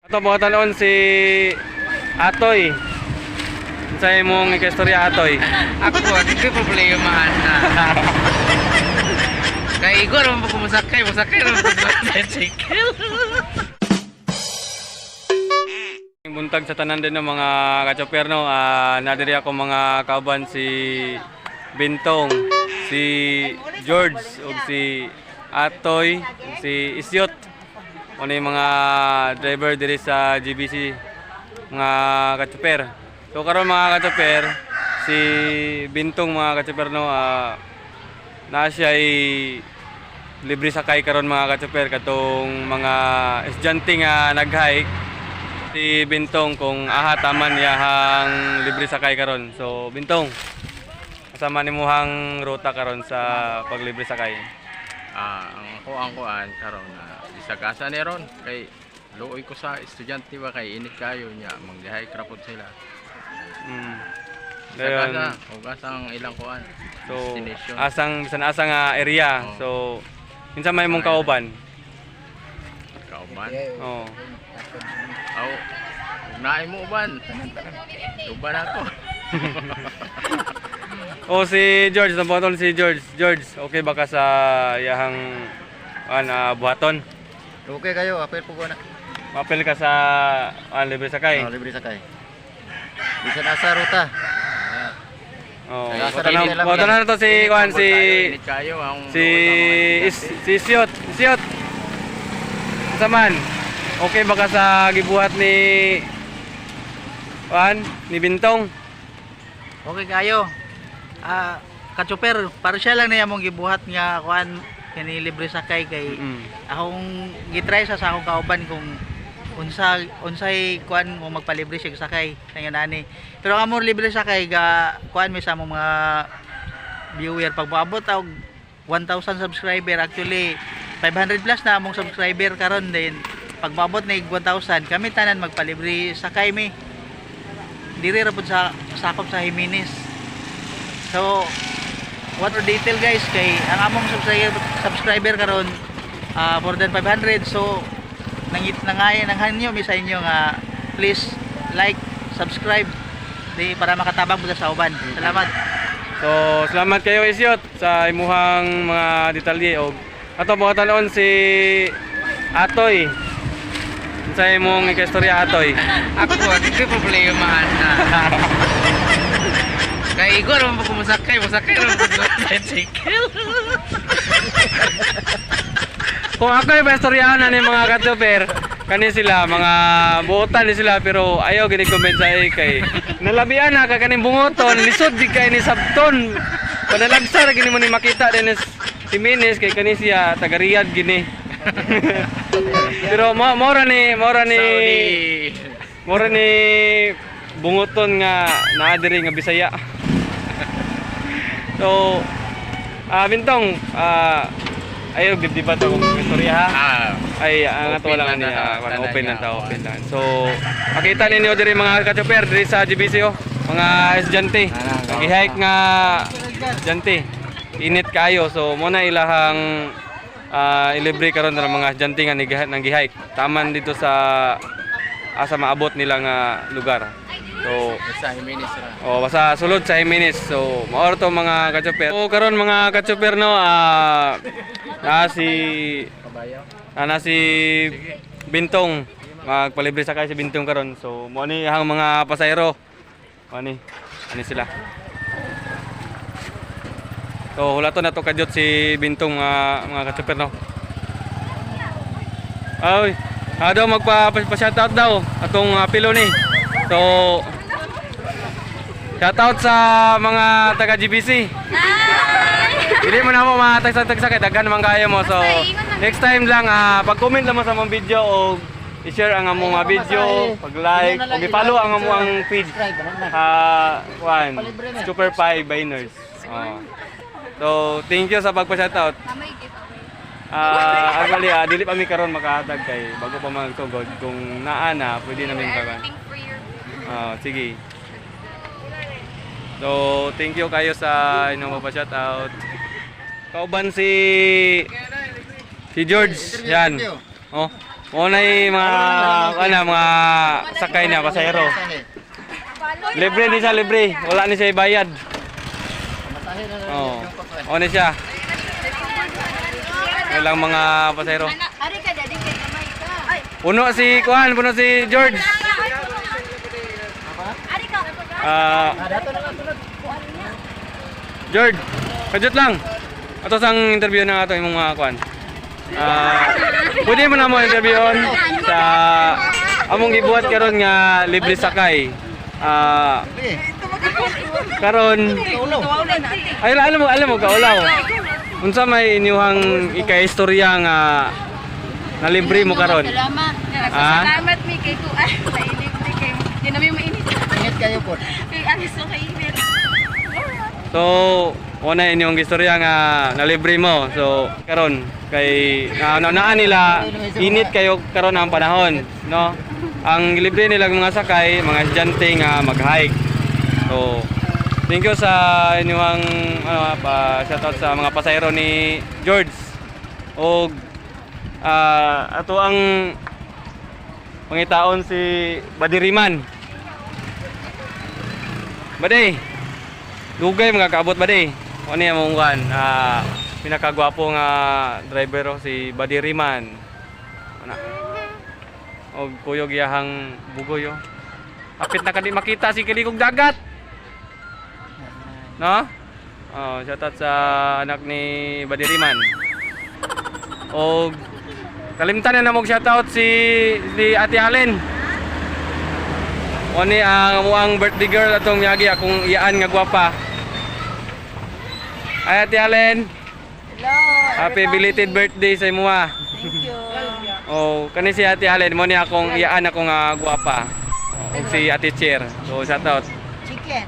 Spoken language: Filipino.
Ito mga talon si Atoy. Sa imong ikastorya Atoy. Ako, hindi problemahan na. Kaya Igor, mo kumusakay naman sa tricycle. Buntag sa tanan din ng mga ka-chopper, no? Nadiri ako mga kauban si Bintong, si George, ug si Atoy, ug si Isyot. Ano yung mga driver diri sa GBC, mga ka-chopper. So karon mga ka-chopper, si Bintong mga ka-chopper, no? Na siya ay libre sakay karon mga ka-chopper katong mga estudyante nga nag-hike. Si Bintong kung taman yahang libre sakay karon. So Bintong, kasama nimuhang ruta karon sa paglibre sakay. Ang kuan karon na isagasa ni ron kay luoy ko sa estudyante ba kay init kayo niya manggahay krapod sila. Isagasa ugas ang ilang kuan. So destination. bisan asang area. Oh. So kinsa may mong kauban? Kauban. Oh. Aw, naay mo uban. Uban ako. Oh, si George, nabuhaton si George. George, okay ba ka sa yahang buhaton? Okay kayo, apel po na. Mapil ka sa libre sakay. Libre sakay. Bisa nasa ruta. Oh, Nasa buhaton na to si Juan, Init kayo ang si Siot. Siot. Saman. Okay ba ka sa gibuhat ni ni Bintong? Okay kayo. Ka-chopper, para siya lang na mong gibuhat nga kuan kani libre sakay kay akong gitry sa akong kauban kung unsay kuan mo magpalibre siya sakay ngayon ani. Pero ang amor libre sakay ga kuan may sa mga viewer pag moabot og 1,000 subscriber, actually 500 plus na among subscriber karon din. Pag moabot na 1,000 kami tanan magpalibre sakay mi. Diri ra pud sa sakop sa Jimenez. So, water detail guys kay ang among subscriber karon more than 500. So, nanghanyo mi sa inyo nga please like, subscribe di para makatabang mo sa uban. Salamat. So, salamat kayo Isyot sa imuhang mga detalye og ato mga talon si Atoy. Sa imong ikastorya Atoy. Ako, hindi problemahan na. Kaya Igor, mo kumusakay naman sa tricycle. Kung ako yung istoryahan na ni mga ka-chopper, kani sila, mga buotan ni sila, pero ayaw gini-kompensa kay nalabian na ka kaning bungoton, lisod di kay ni Sabton. Panalagsa gini mo ni makita din si Jimenez kay kani siya taga Riyadh gini. Pero mora ni bungoton nga naa diri nga Bisaya. So, Bintong, ayaw di ba ito kung istorya ha? Ay, ang ato lang niya, open lang ta, open lang. So, makita ninyo diri mga ka-chopper diri sa GBC mga estudyante. Nag-hike nga estudyante. Init kayo, so muna ilahang ilibre karon ng mga estudyante nga nag-hike. Taman dito sa asa maabot nila nga lugar. So, Sa Jimenez ra. basta sulod sa Jimenez. So, maor to mga ka-chopper. So, karon mga ka-chopper no, si Bintong. Magpalibre sakay si Bintong karon. So, mo ni ang mga pasahero. Ani sila. So, hulaton na to kadyot si Bintong mga ka-chopper no. Ay, daw magpa-shoutout daw atong pilo ni. So, shoutout sa mga taga GBC. Hindi mo na mo matagsa-tagsa kay daghan naman kaya mo. So, next time lang pag-comment lang mo sa mong video o i-share ang among video, pag-like, o i-follow ang among feed. Super Pie Biners. So, thank you sa pagpa-shoutout. Actually, dili pa mi karon makahatag kay bago pa magsugod. Kung naa na, pwede namin karon. Sige. So, thank you kayo sa inyong magpa-shoutout. Kauban si George. Yan. Oh. Unay mga sakay niya pasahero. Libre ni siya, libre. Wala ni siya ibayad. Masahe na lang Oh. yung pakuan. O ni siya. Ilang mga pasahero. Ari ka dadi kay kamay ka. Ay, Puno si Kuan, puno si George. ari ka. Dato na lang sunod. George, kajut lang. Ato sang interview na ato imong mga Kuan. Pwede mo na mo interviewon sa among gibuhat karon nga libre sakay. Karon ay alam mo kaulaw. Unsa may inyuhang ikaistorya nga na libre mo karon? Salamat. Salamat mi kay Kuan. Mainit mi kay. Di na mi mainit. Ingat kayo po. Kay ang gusto kay init. So, una inyong istorya nga nalibre mo. So, karon kay naan nila init kayo karon ang panahon, no? Ang libre nila mga sakay, mga estudyante nga mag-hike. So, thank you sa inyong shoutout sa mga pasahero ni George. O ato ang pangitaon si Badiriman. Baday. Dugay mga kaabot Baday. Ano yung mong kuhan? Pinakagwapo nga driver si Badiriman. Ano? O kuyog yahang bugoy. Apit na kadi makita si kiligog dagat. No? Oh, shoutout sa anak ni Badiriman. O kalimtan na mong shoutout si Ate Allen. O ni ang birthday girl atong yagi akong iyaan nga gwapa. Ay Ate Allen. Hello. Happy belated birthday sa imo. Thank you. Oh, kani si Ate Allen mo ni akong iyaan ako nga gwapa. O si Ate Cher. So shoutout. Chicken.